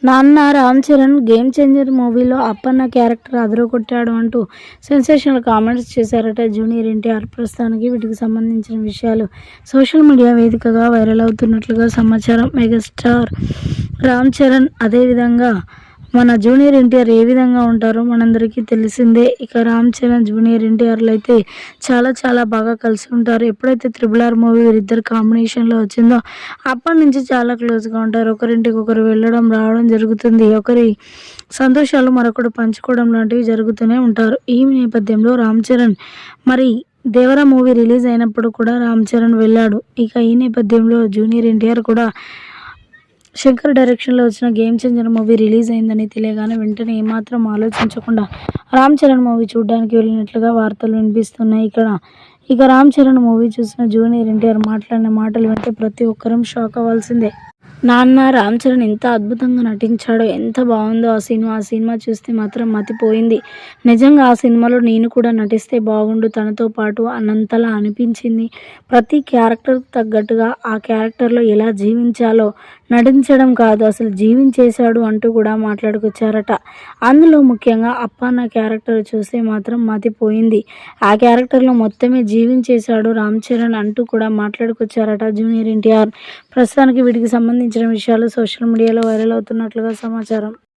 నాన్న Ram Charan 'game changer' మూవీలో Appanna character అదరగొట్టాడు అంటూ సెన్సేషనల్ కామెంట్స్ చేశారట జూనియర్ ఎన్టీఆర్. ప్రస్తుతానికి వీటికి సంబంధించిన విషయాలు సోషల్ మీడియా వేదికగా వైరల్ అవుతున్నట్లుగా సమాచారం. మెగాస్టార్ రామ్ చరణ్ అదేవిధంగా మన జూనియర్ ఎన్టీఆర్ ఏ విధంగా ఉంటారో మనందరికీ తెలిసిందే. ఇక రామ్ చరణ్, జూనియర్ ఎన్టీఆర్లు అయితే చాలా చాలా బాగా కలిసి ఉంటారు. ఎప్పుడైతే RRR మూవీ వీరిద్దరు కాంబినేషన్లో వచ్చిందో అప్పటి నుంచి చాలా క్లోజ్గా ఉంటారు. ఒకరింటికి ఒకరు వెళ్ళడం రావడం జరుగుతుంది. ఒకరి సంతోషాలు మరొకరు పంచుకోవడం లాంటివి జరుగుతూనే ఉంటారు. ఈ నేపథ్యంలో రామ్ చరణ్ మరి దేవర మూవీ రిలీజ్ అయినప్పుడు కూడా రామ్ చరణ్ వెళ్ళాడు. ఇక ఈ నేపథ్యంలో జూనియర్ ఎన్టీఆర్ కూడా శంకర్ డైరెక్షన్లో వచ్చిన 'గేమ్ చేంజర్' మూవీ రిలీజ్ అయిందని తెలియగానే వెంటనే ఏమాత్రం ఆలోచించకుండా రామ్ చరణ్ మూవీ చూడడానికి వెళ్ళినట్లుగా వార్తలు వినిపిస్తున్నాయి. ఇక రామ్ చరణ్ మూవీ చూసిన జూనియర్ ఎన్టీఆర్ మాట్లాడిన మాటలు వింటే ప్రతి ఒక్కరూ షాక్ అవ్వాల్సిందే. నాన్న రామ్ చరణ్ ఎంత అద్భుతంగా నటించాడో, ఎంత బాగుందో ఆ సినిమా చూస్తే మాత్రం మతిపోయింది. నిజంగా ఆ సినిమాలో నేను కూడా నటిస్తే బాగుండు తనతో పాటు అన్నంతలా అనిపించింది. ప్రతి క్యారెక్టర్కు తగ్గట్టుగా ఆ క్యారెక్టర్లో ఎలా జీవించాలో నటించడం కాదు అసలు జీవించేశాడు అంటూ కూడా మాట్లాడుకొచ్చారట. అందులో ముఖ్యంగా అప్పన్న క్యారెక్టర్ చూస్తే మాత్రం మతిపోయింది. ఆ క్యారెక్టర్లో మొత్తమే జీవించేశాడు రామ్ చరణ్ అంటూ కూడా మాట్లాడుకొచ్చారట జూనియర్ ఎన్టీఆర్. ప్రస్తుతానికి వీటికి సంబంధించిన విషయాలు సోషల్ మీడియాలో వైరల్ అవుతున్నట్లుగా సమాచారం.